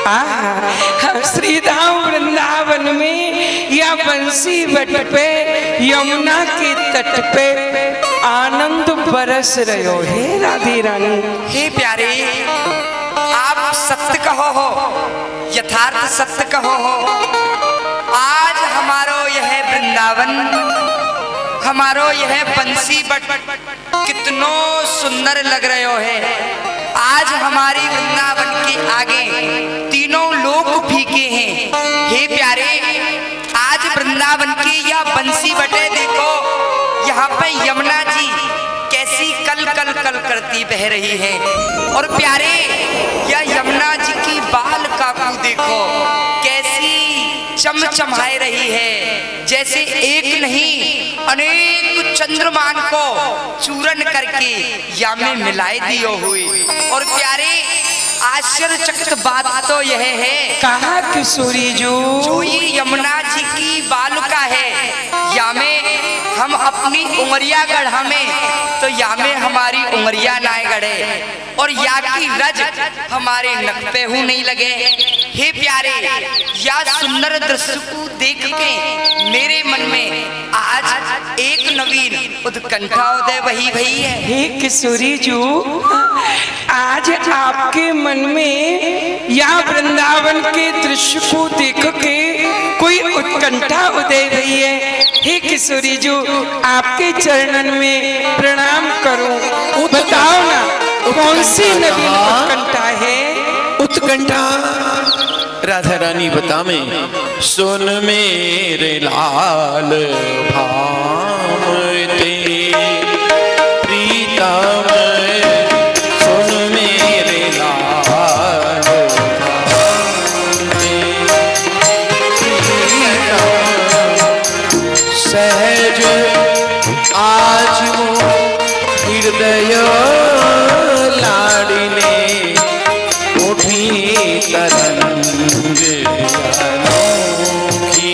श्री धाम वृंदावन में या बंसी बट पे यमुना के तट पे आनंद बरस रहो हे राधे रानी। हे प्यारे, आप सत्य कहो हो, यथार्थ सत्य कहो हो। आज हमारो यह वृंदावन, हमारो यह बंसी बट कितनो सुंदर लग रहे है। आज हमारी वृंदावन के आगे तीनों लोक फीके हैं। हे प्यारे, आज वृंदावन के या बंसी बटे देखो, यहाँ पे यमुना जी कैसी कल कल कल करती बह रही है। और प्यारे, या यमुना जी की बाल काकू देखो कैसी चमचमाए रही है, जैसे एक नहीं अनेक चंद्रमान को चूरन करके या में मिलाए दियो हुई। और प्यारे, आश्चर्यचकित बात तो यह है, कहा किशोरी जो ये यमुना जी की बालुका है, या में हम अपनी उंगरिया गढ़ा में तो या में हमारी उंगरिया नाय गढ़े, और या की रज हमारे नक पे हूँ नहीं लगे। हे प्यारे, या सुंदर दृश्य को देख के मेरे मन में आज एक नवीन उत्कंठा उदय वही भई है। हे किशोरी जो, आज आपके मन में या वृंदावन के दृश्य को देख के कोई उत्कंठा उदय भई है। हे किशोरी जो, आपके चरणन में प्रणाम करूं, बताओ ना कौन सी नवीन उत्कंठा है? उत्कंठा राधा रानी बतावे। सुन मेरे लाल भामते प्रीतम, सुन मेरे लाल भामते प्रीतम, सहज आज मो हृदय लाडिने उठी तरंग अनोखी,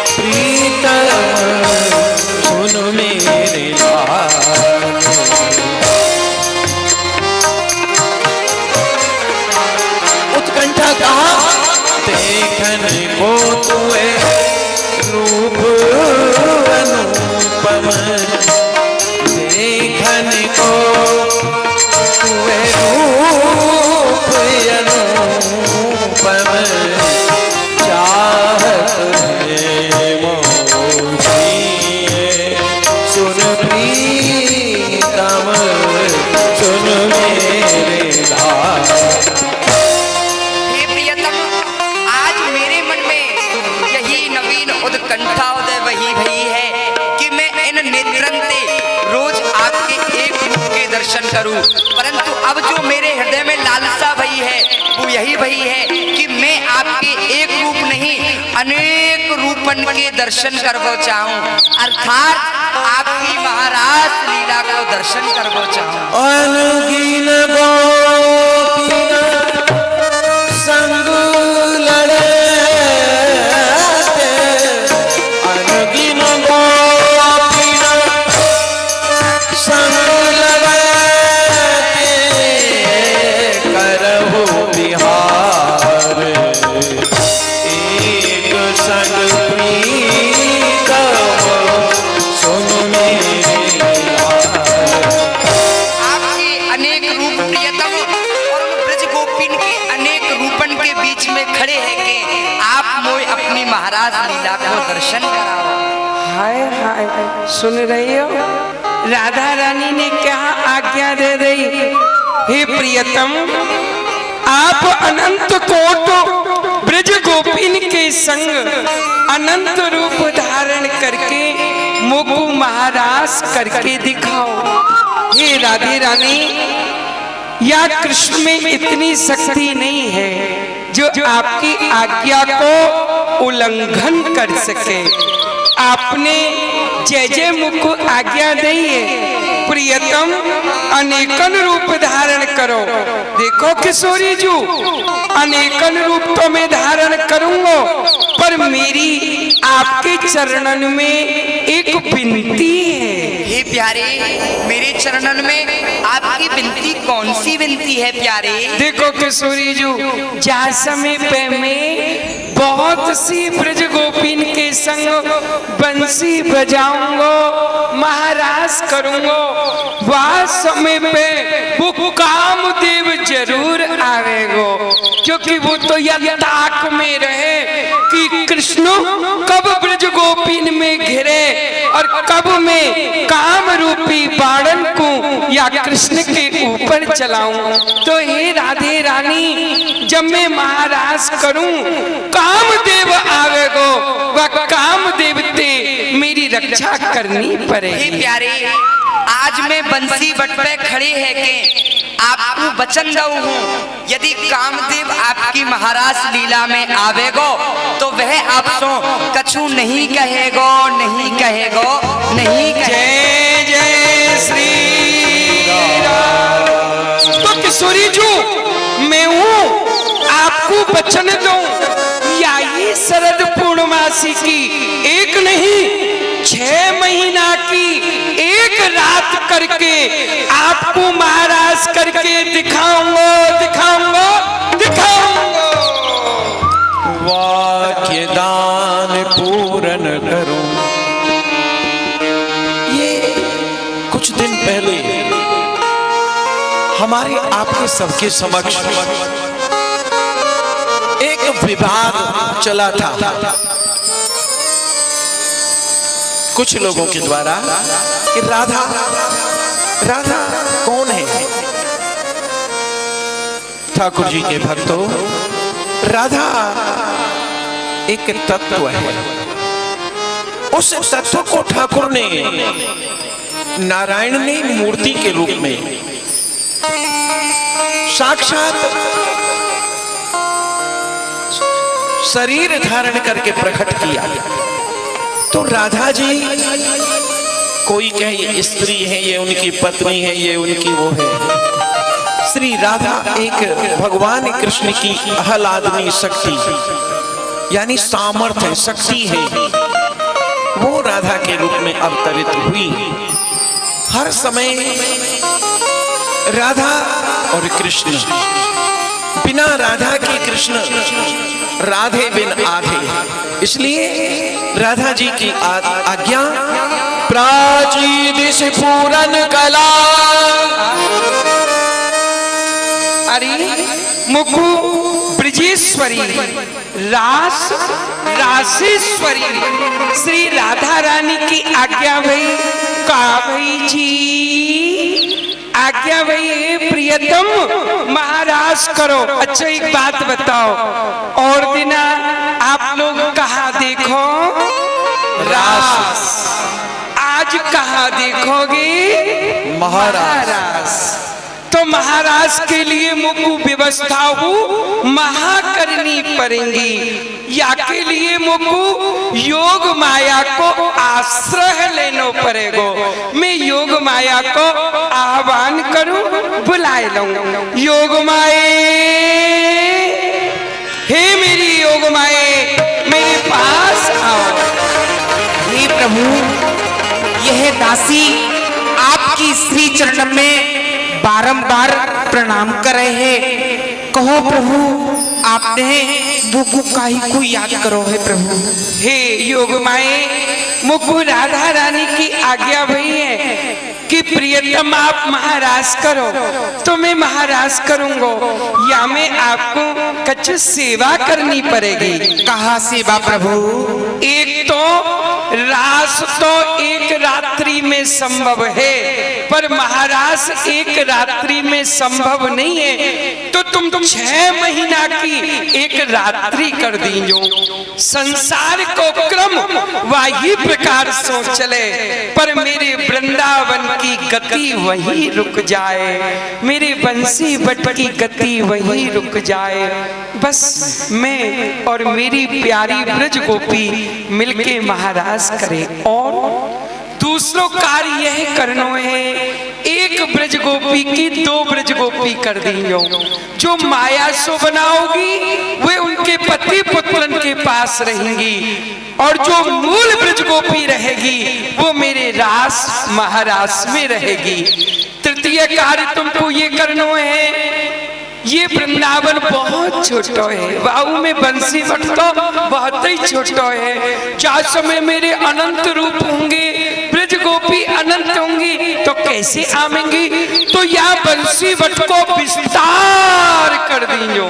प्रीतम सुन मेरे लाल। उत्कंठा कहा, देखन को तुए रूप अनुपम, देखन को तुए रूप अनुपम, चाहत है मोही सुन प्रीतम, सुन मेरे लाल। हे प्रियतम, आज मेरे मन में यही नवीन उत्कंठा उदय वही भई है कि मैं इन नेत्रंते रोज आपके एक रूप के दर्शन करूं। परंतु अब जो मेरे हृदय में लालसा भई है वो यही भई है कि मैं आपके एक रूप नहीं अनेक रूपन के दर्शन करबो चाहूं, अर्थात आपकी महाराज लीला को दर्शन करबो चाहूं। अनगिन गोपिन संग लड़े, अनगिन गोपिन संग लड़े, करहु बिहार एक संग प्रीतम, सुन मेरे लाल। आपके अनेक रूप प्रियतम और उन ब्रज गोपिन के अनेक रूपन के बीच में खड़े हैं कि आप मोय अपनी महाराज लीला को दर्शन कराओ। हाय हाय, सुन रही हो राधा रानी ने क्या आज्ञा दे रही? हे प्रियतम, आप अनंत कोट ब्रज गोपिन के संग अनंत रूप धारण करके मुकु महाराज करके दिखाओ। हे राधे रानी, या कृष्ण में इतनी शक्ति नहीं है जो आपकी आज्ञा को उल्लंघन कर सके। आपने जय जय मुख आज्ञा दी है, प्रियतम अनेकन रूप धारण करो। देखो किशोरी जी, अनेकन रूप तो मैं धारण करूंगा, पर मेरी आपके चरणन में एक विनती है। हे प्यारे, मेरे चरणन में आपकी विनती कौन सी विनती है प्यारे? देखो किशोरी जी, जा समय पे मैं बहुत सी ब्रज गोपीन के संग बंसी बजाऊंगा, महाराज करूंगा, वह समय पे वो कामदेव जरूर आवेगो, क्योंकि वो तो यह ताक में रहे कि कृष्ण कब ब्रज गोपीन में घिरे और कब मैं काम रूपी बाणन को या कृष्ण के ऊपर चलाऊं। तो हे राधे रानी, जब मैं महाराज करूं, कामदेव आवेगो, वह कामदेव ते मेरी रक्षा करनी पड़ेगी। हे प्यारे, आज मैं बंसी बट पे खड़े है के आपको वचन दऊ हूँ, यदि कामदेव आपकी महाराज लीला में आवेगो तो वह आपसो कछु नहीं कहेगो, नहीं कहेगो, नहीं कहेगो। जय जय श्री राम। तो किशोरी जी, मैं हूँ आपको वचन दूं, या ये शरद पूर्णमासी की एक नहीं 6 महीना की एक रात करके आपको महाराज करके दिखाऊंगा, दिखाऊंगा, दिखाऊंगा। वाक्य दान पूर्ण करूं। ये कुछ दिन पहले हमारे आपके सबके समक्ष एक विवाद चला था कुछ लोगों के द्वारा कि राधा राधा कौन है। ठाकुर जी के भक्तों, राधा एक तत्व है। उस तत्व को ठाकुर ने, नारायण ने मूर्ति के रूप में साक्षात शरीर धारण करके प्रकट किया। तो राधा जी, कोई कहे ये स्त्री है, ये उनकी पत्नी है, ये उनकी वो है। श्री राधा एक भगवान कृष्ण की आह्लादनी शक्ति यानी सामर्थ्य शक्ति है, वो राधा के रूप में अवतरित हुई। हर समय राधा और कृष्ण, बिना राधा के कृष्ण, राधे बिन आधे। इसलिए राधा जी की आज्ञा, प्राची दिश पूरन कला। अरे मुकु ब्रजेश्वरी, रास रासेश्वरी श्री राधा रानी की आज्ञा भई, का भई जी आज्ञा भई प्रियतम महाराज करो। अच्छा एक बात बताओ, और दिना आप लोग कहाँ देखो रास, आज कहाँ देखोगे महाराज। तो महाराज के लिए मुकु व्यवस्था हो महा करनी पड़ेगी, या के लिए मुकु योग माया को आश्रय लेना पड़ेगा। मैं योग माया को आह्वान करूं, बुलाए लूं। योग माए, हे मेरी योग माए, मेरे पास आओ। हे प्रभु, यह दासी आपकी श्री चरण में बारंबार प्रणाम कर रहे हैं। कहो प्रभु, आपने बुकु काई को याद करो है प्रभु। हे योग माए, मुकु राधा रानी की आज्ञा भई है कि प्रियतम आप महाराज करो, तो मैं महाराज करूंगा, या मैं आपको कुछ सेवा करनी पड़ेगी। कहा सेवा प्रभु? एक तो रास तो एक रात्रि में संभव है, पर महाराज एक रात्रि में संभव नहीं है। तो तुम 6 महीना की एक रात्रि कर दीजो। संसार को क्रम वही प्रकार से चले, पर मेरे वृंदावन की गति वही रुक जाए, मेरे बंसी बट की गति वही रुक जाए। बस मैं और मेरी प्यारी ब्रज गोपी मिलके महाराज करे, और दूसरों कार्य यह करना है। एक ब्रज गोपी की दो ब्रज गोपी कर दियो। जो माया सो बनाओगी वे उनके पति पुत्रन के पास रहेंगी, और जो मूल ब्रज गोपी रहेगी वो मेरे रास महारास में रहेगी। तृतीय कार्य तुमको ये करना है। ये वृंदावन बहुत छोटा है, बाहु में बंसी बटतो बहुत ही छोटा है। चार समय मेरे अनंत रूप होंगे, ब्रज गोपी अनंत होंगी, तो कैसे आवेंगी? तो या बंसी बट को विस्तार कर दियो।